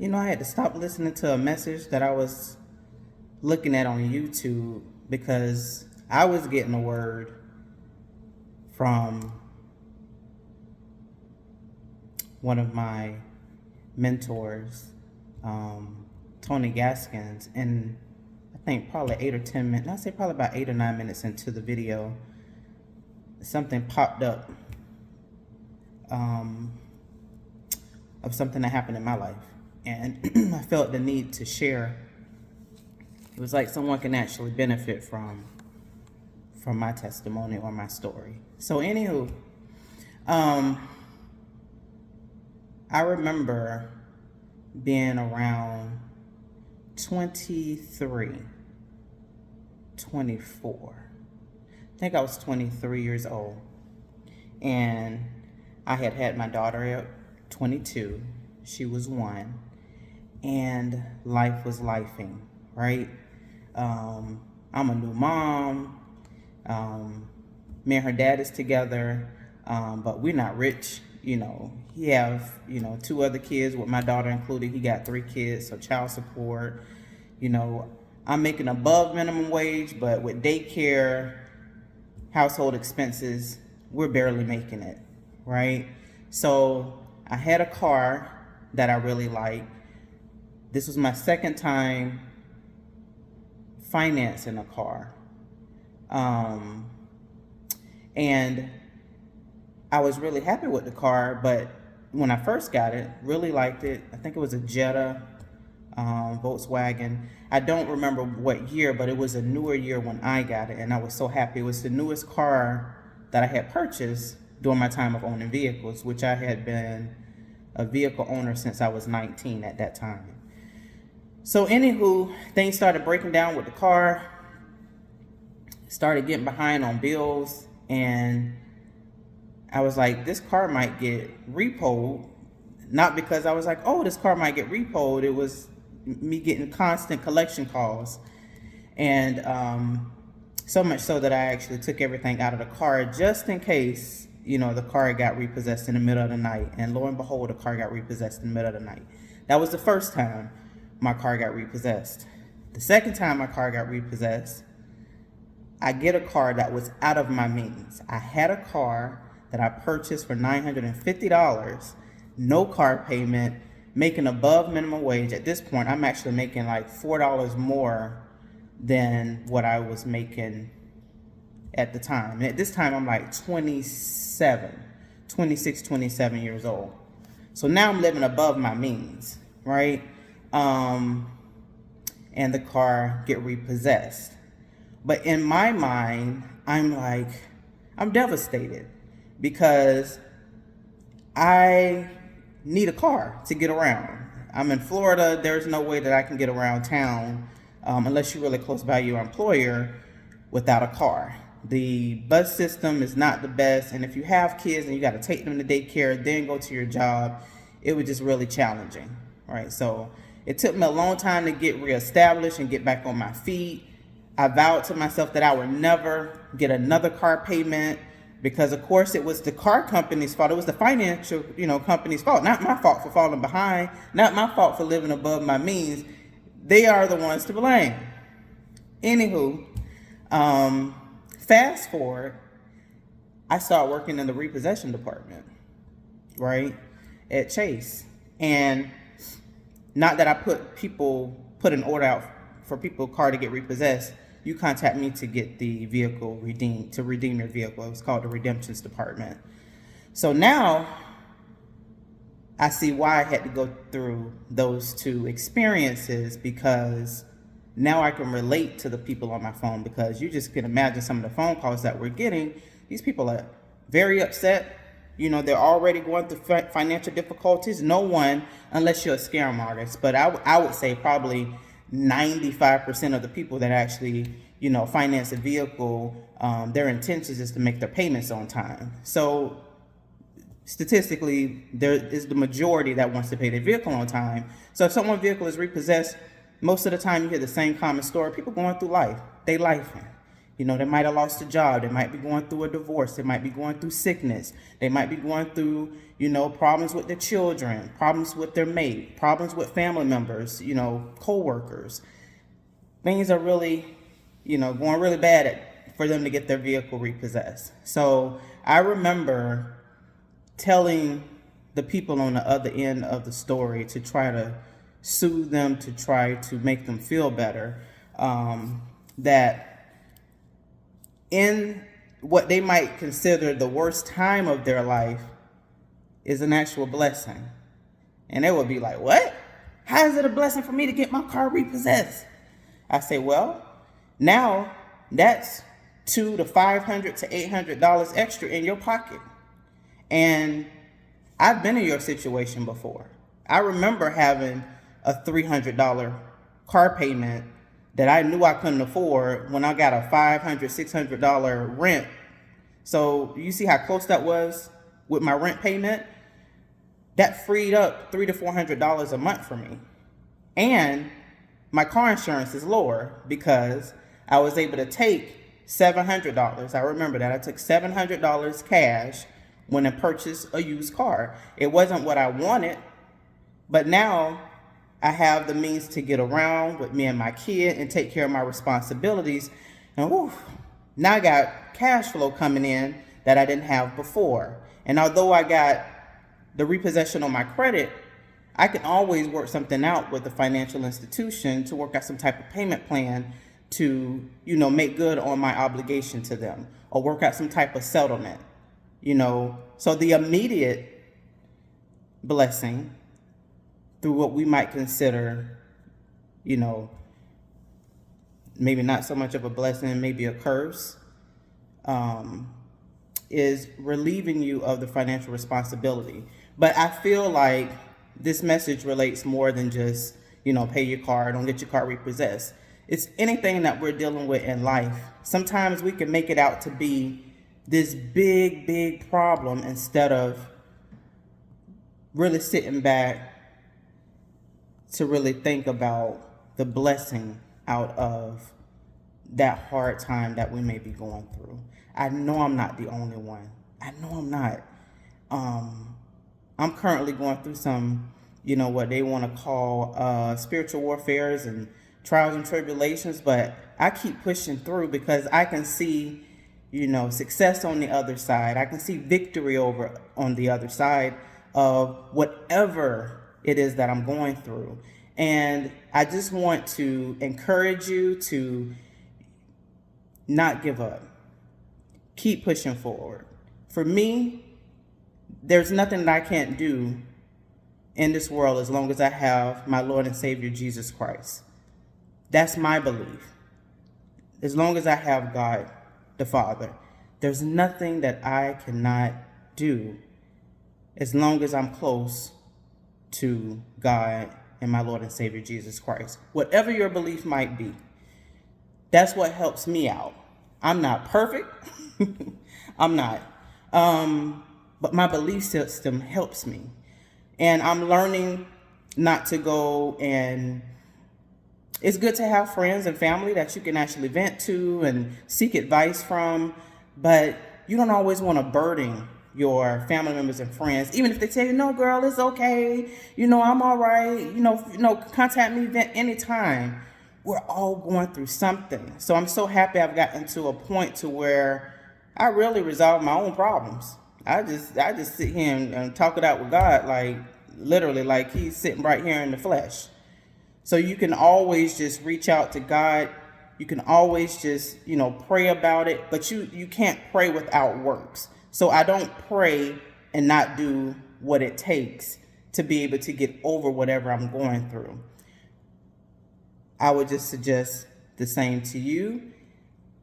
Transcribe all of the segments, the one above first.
I had to stop listening to a message that I was looking at on YouTube because I was getting a word from one of my mentors, Tony Gaskins, and I think probably 8 or 10 minutes, I'd say probably about 8 or 9 minutes into the video, something popped up of something that happened in my life. And I felt the need to share. It was like someone can actually benefit from my testimony or my story. So anywho, I remember being around 23, 24. I think I was 23 years old. And I had my daughter at 22. She was 1. And life was lifing, right? I'm a new mom. Me and her dad is together, but we're not rich. He have, 2 other kids with my daughter included. He got 3 kids, so child support. I'm making above minimum wage, but with daycare, household expenses, we're barely making it, right? So I had a car that I really liked. This was my second time financing a car. And I was really happy with the car, but when I first got it, really liked it. I think it was a Jetta, Volkswagen. I don't remember what year, but it was a newer year when I got it, and I was so happy. It was the newest car that I had purchased during my time of owning vehicles, which I had been a vehicle owner since I was 19 at that time. So anywho, things started breaking down with the car, started getting behind on bills, and I was like, this car might get repoed. Not because I was like, oh, this car might get repoed. It was me getting constant collection calls. And so much so that I actually took everything out of the car just in case, the car got repossessed in the middle of the night. And lo and behold, the car got repossessed in the middle of the night. That was the first time my car got repossessed. The second time my car got repossessed, I get a car that was out of my means. I had a car that I purchased for $950, no car payment, making above minimum wage. At this point, I'm actually making like $4 more than what I was making at the time. And at this time, I'm like 26, 27 years old. So now I'm living above my means, right? And the car get repossessed. But in my mind, I'm devastated because I need a car to get around. I'm in Florida. There's no way that I can get around town unless you're really close by your employer without a car. The bus system is not the best, and if you have kids and you got to take them to daycare, then go to your job, it was just really challenging, right? So it took me a long time to get reestablished and get back on my feet. I vowed to myself that I would never get another car payment because, of course, it was the car company's fault. It was the financial, company's fault. Not my fault for falling behind. Not my fault for living above my means. They are the ones to blame. Anywho, fast forward, I started working in the repossession department, right, at Chase. And not that I put an order out for people's car to get repossessed. You contact me to get the vehicle redeemed, to redeem your vehicle. It was called the redemptions department. So now I see why I had to go through those 2 experiences, because now I can relate to the people on my phone, because you just can imagine some of the phone calls that we're getting. These people are very upset. They're already going through financial difficulties. No one, unless you're a scam artist, but I would say probably 95% of the people that actually, finance a vehicle, their intentions is to make their payments on time. So statistically, there is the majority that wants to pay their vehicle on time. So if someone's vehicle is repossessed, most of the time you hear the same common story. People going through life, they lifing. You know, they might have lost a job. They might be going through a divorce. They might be going through sickness. They might be going through, you know, problems with their children, problems with their mate, problems with family members, you know, co-workers. Things are really, you know, going really bad for them to get their vehicle repossessed. So I remember telling the people on the other end of the story to try to soothe them, to try to make them feel better, that in what they might consider the worst time of their life is an actual blessing. And they would be like, what? How is it a blessing for me to get my car repossessed? I say, well, now that's $200 to $500 to $800 extra in your pocket. And I've been in your situation before. I remember having a $300 car payment that I knew I couldn't afford when I got a $500, $600 rent. So you see how close that was with my rent payment? That freed up $300 to $400 a month for me. And my car insurance is lower because I was able to take $700. I remember that. I took $700 cash when I purchased a used car. It wasn't what I wanted, but now I have the means to get around with me and my kid and take care of my responsibilities. And now I got cash flow coming in that I didn't have before. And although I got the repossession on my credit, I can always work something out with the financial institution to work out some type of payment plan to, you know, make good on my obligation to them, or work out some type of settlement, you know. So the immediate blessing, through what we might consider, you know, maybe not so much of a blessing, maybe a curse, is relieving you of the financial responsibility. But I feel like this message relates more than just, you know, pay your car, don't get your car repossessed. It's anything that we're dealing with in life. Sometimes we can make it out to be this big, big problem instead of really sitting back to really think about the blessing out of that hard time that we may be going through. I know I'm not the only one. I know I'm not. I'm currently going through some, you know, what they want to call spiritual warfares and trials and tribulations, but I keep pushing through because I can see, you know, success on the other side. I can see victory over on the other side of whatever it is that I'm going through. And I just want to encourage you to not give up. Keep pushing forward. For me, there's nothing that I can't do in this world as long as I have my Lord and Savior Jesus Christ. That's my belief. As long as I have God the Father, there's nothing that I cannot do as long as I'm close to God and my Lord and Savior Jesus Christ. Whatever your belief might be, that's what helps me out. I'm not perfect. I'm not. But my belief system helps me. And I'm learning not to go, and it's good to have friends and family that you can actually vent to and seek advice from, but you don't always want to burden your family members and friends, even if they tell you, no, girl, it's okay, you know, I'm all right, you know, contact me anytime. We're all going through something. So I'm so happy I've gotten to a point to where I really resolve my own problems. I just sit here and talk it out with God, like literally, like he's sitting right here in the flesh. So you can always just reach out to God. You can always just, you know, pray about it, but you can't pray without works. So I don't pray and not do what it takes to be able to get over whatever I'm going through. I would just suggest the same to you,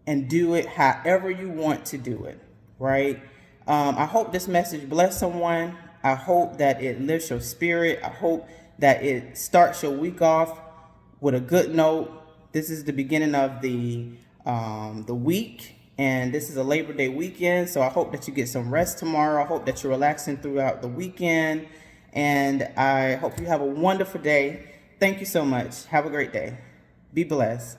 and do it however you want to do it, right? I hope this message bless someone. I hope that it lifts your spirit. I hope that it starts your week off with a good note. This is the beginning of the week, and this is a Labor Day weekend, so I hope that you get some rest tomorrow. I hope that you're relaxing throughout the weekend, and I hope you have a wonderful day. Thank you so much. Have a great day. Be blessed.